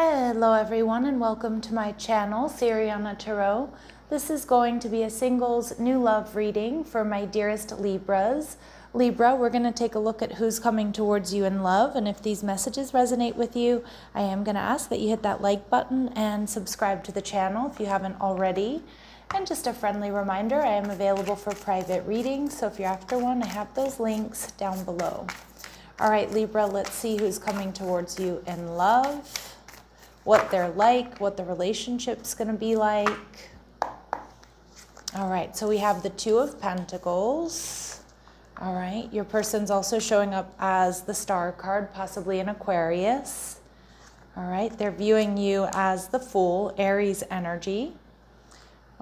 Hello everyone and welcome to my channel, Siriana Tarot. This is going to be a singles new love reading for my dearest Libras. Libra, we're going to take a look at who's coming towards you in love, and if these messages resonate with you, I am going to ask that you hit that like button and subscribe to the channel if you haven't already. And just a friendly reminder, I am available for private readings, so if you're after one, I have those links down below. All right, Libra, let's see who's coming towards you in love, what they're like, what the relationship's going to be like. All right, so we have the Two of Pentacles. All right, your person's also showing up as the Star card, possibly an Aquarius. All right, they're viewing you as the Fool, Aries energy.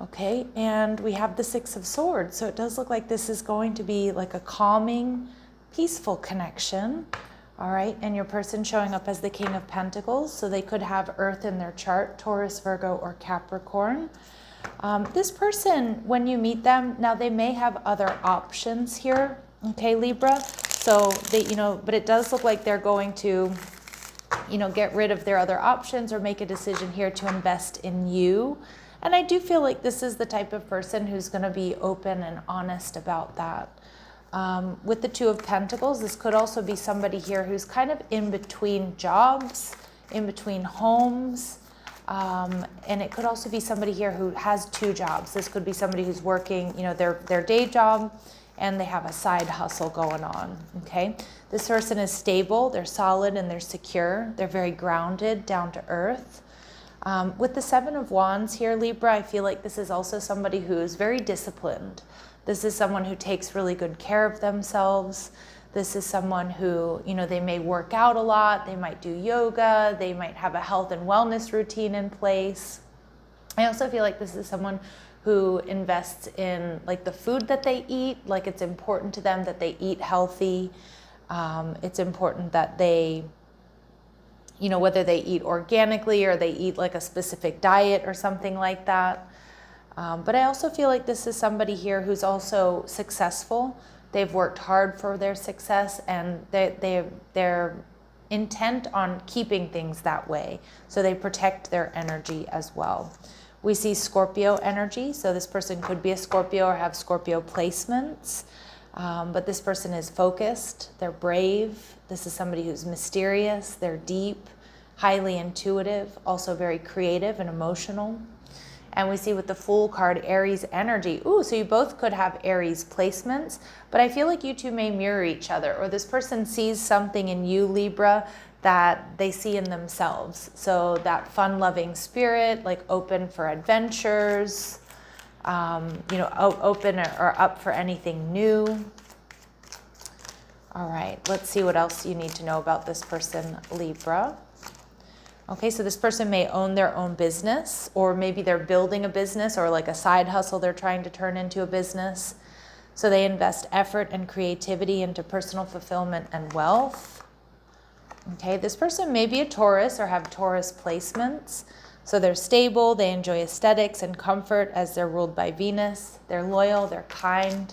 Okay, and we have the Six of Swords, so it does look like this is going to be like a calming, peaceful connection. All right, and your person showing up as the King of Pentacles, so they could have Earth in their chart, Taurus, Virgo, or Capricorn. This person, when you meet them, now they may have other options here, okay, Libra? So they, but it does look like they're going to, get rid of their other options or make a decision here to invest in you. And I do feel like this is the type of person who's going to be open and honest about that. With the Two of Pentacles, this could also be somebody here who's kind of in between jobs, in between homes, and it could also be somebody here who has two jobs. This could be somebody who's working, their day job, and they have a side hustle going on, okay? This person is stable, they're solid, and they're secure. They're very grounded, down to earth. With the Seven of Wands here, Libra, I feel like this is also somebody who is very disciplined. This is someone who takes really good care of themselves. This is someone who, they may work out a lot. They might do yoga. They might have a health and wellness routine in place. I also feel like this is someone who invests in like the food that they eat. Like it's important to them that they eat healthy. It's important that they, whether they eat organically or they eat like a specific diet or something like that. But I also feel like this is somebody here who's also successful. They've worked hard for their success, and they're intent on keeping things that way. So they protect their energy as well. We see Scorpio energy. So this person could be a Scorpio or have Scorpio placements. But this person is focused. They're brave. This is somebody who's mysterious. They're deep, highly intuitive, also very creative and emotional. And we see with the Fool card, Aries energy. Ooh, so you both could have Aries placements, but I feel like you two may mirror each other, or this person sees something in you, Libra, that they see in themselves. So that fun-loving spirit, like open for adventures, open or up for anything new. All right, let's see what else you need to know about this person, Libra. Okay, so this person may own their own business, or maybe they're building a business or like a side hustle they're trying to turn into a business. So they invest effort and creativity into personal fulfillment and wealth. Okay, this person may be a Taurus or have Taurus placements. So they're stable, they enjoy aesthetics and comfort as they're ruled by Venus. They're loyal, they're kind.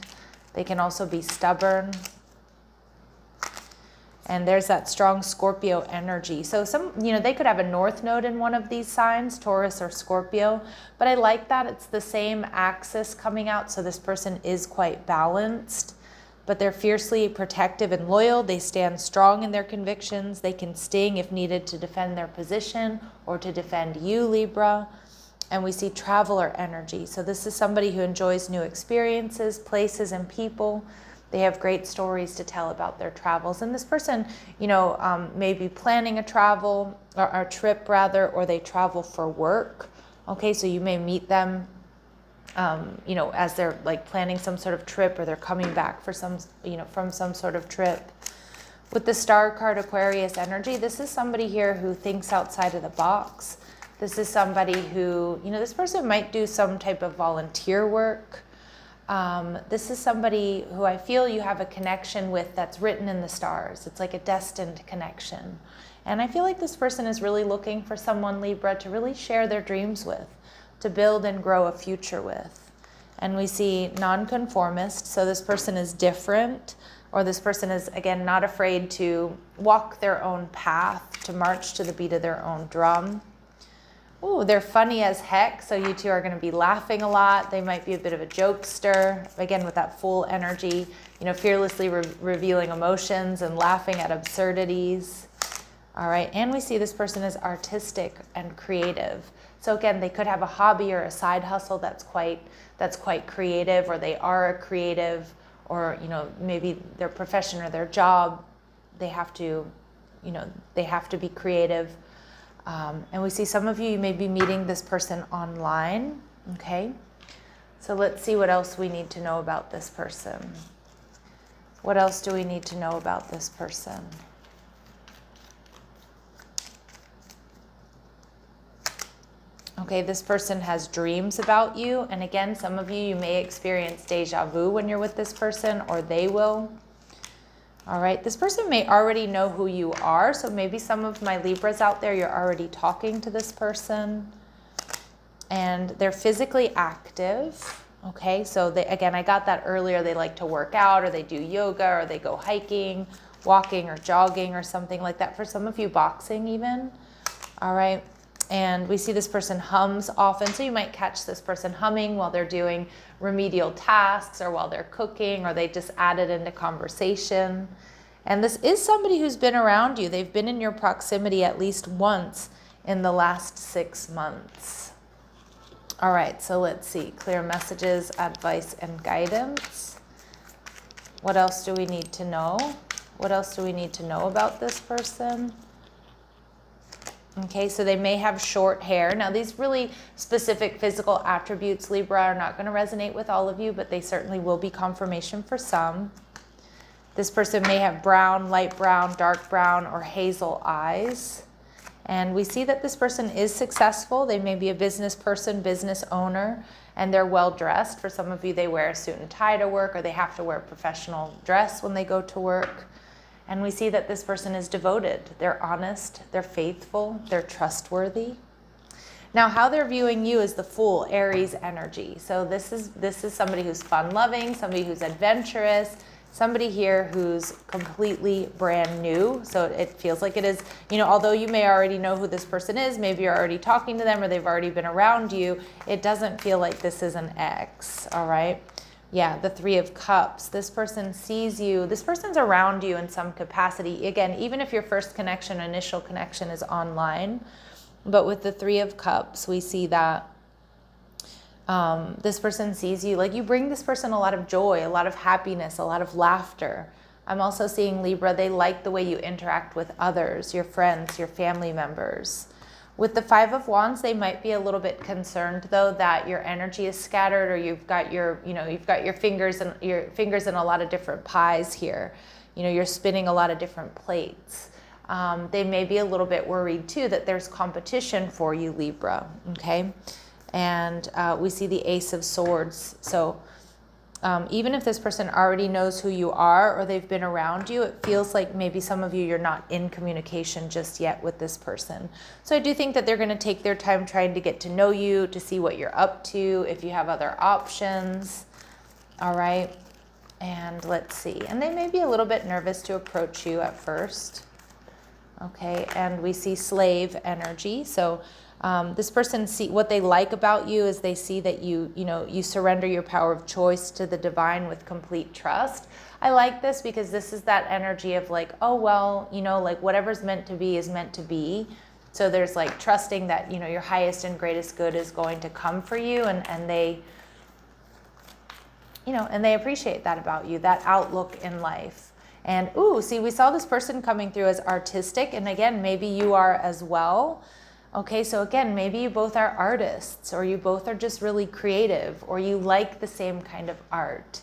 They can also be stubborn. And there's that strong Scorpio energy. So they could have a north node in one of these signs, Taurus or Scorpio, but I like that it's the same axis coming out. So this person is quite balanced, but they're fiercely protective and loyal. They stand strong in their convictions. They can sting if needed to defend their position or to defend you, Libra. And we see traveler energy. So this is somebody who enjoys new experiences, places, and people. They have great stories to tell about their travels. And this person, may be planning a travel or a trip rather, or they travel for work. Okay, so you may meet them, as they're like planning some sort of trip, or they're coming back for some, from some sort of trip. With the Star card, Aquarius energy, this is somebody here who thinks outside of the box. This is somebody who, this person might do some type of volunteer work. This is somebody who I feel you have a connection with that's written in the stars. It's like a destined connection. And I feel like this person is really looking for someone, Libra, to really share their dreams with, to build and grow a future with. And we see nonconformist, so this person is different, or this person is, again, not afraid to walk their own path, to march to the beat of their own drum. Ooh, they're funny as heck, so you two are going to be laughing a lot. They might be a bit of a jokester, again, with that full energy, fearlessly revealing emotions and laughing at absurdities. All right, and we see this person is artistic and creative. So again, they could have a hobby or a side hustle that's quite creative, or they are a creative, or maybe their profession or their job, they have to be creative. And we see some of you may be meeting this person online. Okay, so let's see what else we need to know about this person. What else do we need to know about this person? Okay, this person has dreams about you. And again, some of you may experience deja vu when you're with this person, or they will. All right, this person may already know who you are. So maybe some of my Libras out there, you're already talking to this person. And they're physically active. Okay, so again, I got that earlier. They like to work out, or they do yoga, or they go hiking, walking, or jogging, or something like that. For some of you, boxing even. All right. And we see this person hums often. So you might catch this person humming while they're doing remedial tasks, or while they're cooking, or they just add it into conversation. And this is somebody who's been around you. They've been in your proximity at least once in the last 6 months. All right, so let's see. Clear messages, advice, and guidance. What else do we need to know? What else do we need to know about this person? Okay, so they may have short hair. Now, these really specific physical attributes, Libra, are not going to resonate with all of you, but they certainly will be confirmation for some. This person may have brown, light brown, dark brown, or hazel eyes. And we see that this person is successful. They may be a business person, business owner, and they're well dressed. For some of you, they wear a suit and tie to work, or they have to wear a professional dress when they go to work. And we see that this person is devoted. They're honest, they're faithful, they're trustworthy. Now, how they're viewing you is the Fool, Aries energy. So this is somebody who's fun-loving, somebody who's adventurous, somebody here who's completely brand new. So it feels like it is, although you may already know who this person is, maybe you're already talking to them, or they've already been around you, it doesn't feel like this is an ex, all right? Yeah, the Three of Cups. This person sees you. This person's around you in some capacity. Again, even if your first connection, initial connection is online. But with the Three of Cups, we see that this person sees you. Like, you bring this person a lot of joy, a lot of happiness, a lot of laughter. I'm also seeing, Libra, they like the way you interact with others, your friends, your family members. With the Five of Wands, they might be a little bit concerned, though, that your energy is scattered, or you've got your fingers in a lot of different pies here. You're spinning a lot of different plates. They may be a little bit worried too that there's competition for you, Libra. Okay, and we see the Ace of Swords. So even if this person already knows who you are, or they've been around you, it feels like maybe some of you, you're not in communication just yet with this person. So I do think that they're going to take their time trying to get to know you, to see what you're up to, if you have other options. All right. And let's see. And they may be a little bit nervous to approach you at first. Okay. And we see Slave energy. So this person, what they like about you is they see that you surrender your power of choice to the divine with complete trust. I like this because this is that energy of like, oh, well, like whatever's meant to be is meant to be. So there's like trusting that, your highest and greatest good is going to come for you, and they, and they appreciate that about you, that outlook in life. And see, we saw this person coming through as artistic, and again, maybe you are as well. Okay, so again, maybe you both are artists, or you both are just really creative, or you like the same kind of art.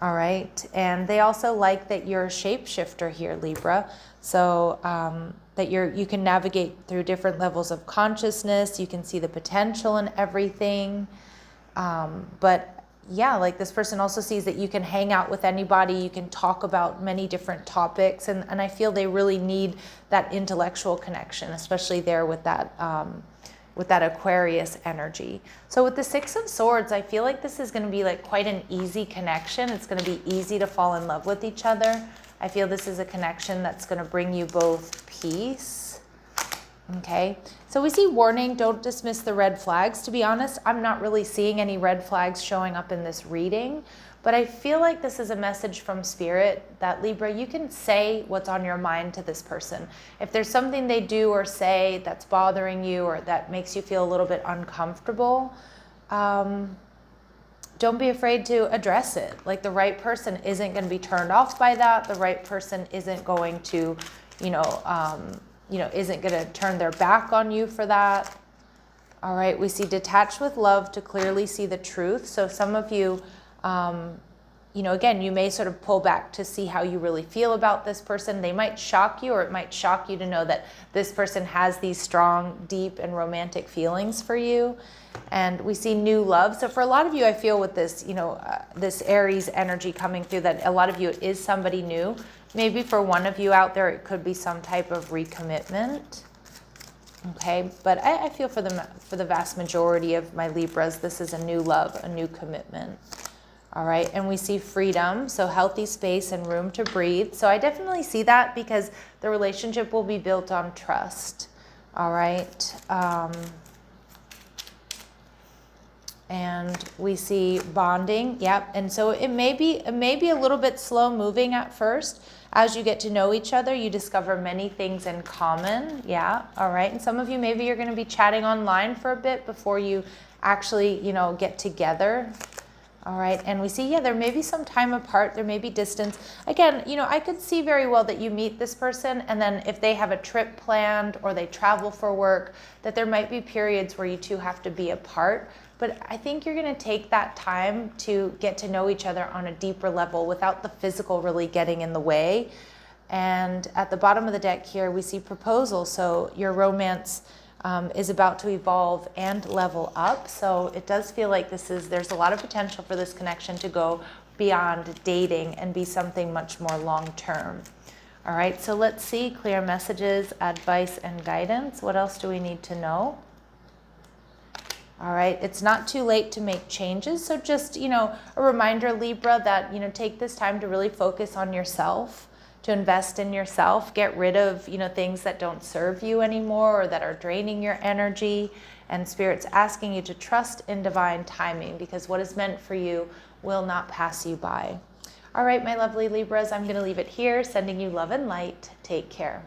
All right, and they also like that you're a shapeshifter here, Libra. So that you can navigate through different levels of consciousness. You can see the potential in everything. But yeah, like this person also sees that you can hang out with anybody, you can talk about many different topics, and I feel they really need that intellectual connection, especially there with that, with that Aquarius energy. So with the Six of Swords, I feel like this is going to be like quite an easy connection. It's going to be easy to fall in love with each other. I feel this is a connection that's going to bring you both peace. Okay, so we see warning, don't dismiss the red flags. To be honest, I'm not really seeing any red flags showing up in this reading, but I feel like this is a message from Spirit that, Libra, you can say what's on your mind to this person. If there's something they do or say that's bothering you or that makes you feel a little bit uncomfortable, don't be afraid to address it. Like, the right person isn't going to be turned off by that. The right person isn't going to, isn't going to turn their back on you for that. All right, we see detached with love to clearly see the truth. So some of you, again, you may sort of pull back to see how you really feel about this person. They might shock you, or it might shock you to know that this person has these strong, deep, and romantic feelings for you. And we see new love. So for a lot of you, I feel with this, this Aries energy coming through, that a lot of you, it is somebody new. Maybe for one of you out there, it could be some type of recommitment. Okay, but I feel for the vast majority of my Libras, this is a new love, a new commitment. All right, and we see freedom, so healthy space and room to breathe. So I definitely see that, because the relationship will be built on trust. All right. And we see bonding. Yep. And so it may be a little bit slow moving at first. As you get to know each other, you discover many things in common. Yeah. All right. And some of you, maybe you're going to be chatting online for a bit before you actually, get together. All right. And we see, there may be some time apart. There may be distance. Again, I could see very well that you meet this person, and then if they have a trip planned or they travel for work, that there might be periods where you two have to be apart. But I think you're going to take that time to get to know each other on a deeper level without the physical really getting in the way. And at the bottom of the deck here, we see proposal. So your romance is about to evolve and level up. So it does feel like there's a lot of potential for this connection to go beyond dating and be something much more long-term. All right, so let's see, clear messages, advice, and guidance. What else do we need to know? All right, it's not too late to make changes. So just, a reminder, Libra, that, take this time to really focus on yourself, to invest in yourself, get rid of, things that don't serve you anymore or that are draining your energy. And Spirit's asking you to trust in divine timing, because what is meant for you will not pass you by. All right, my lovely Libras, I'm going to leave it here, sending you love and light. Take care.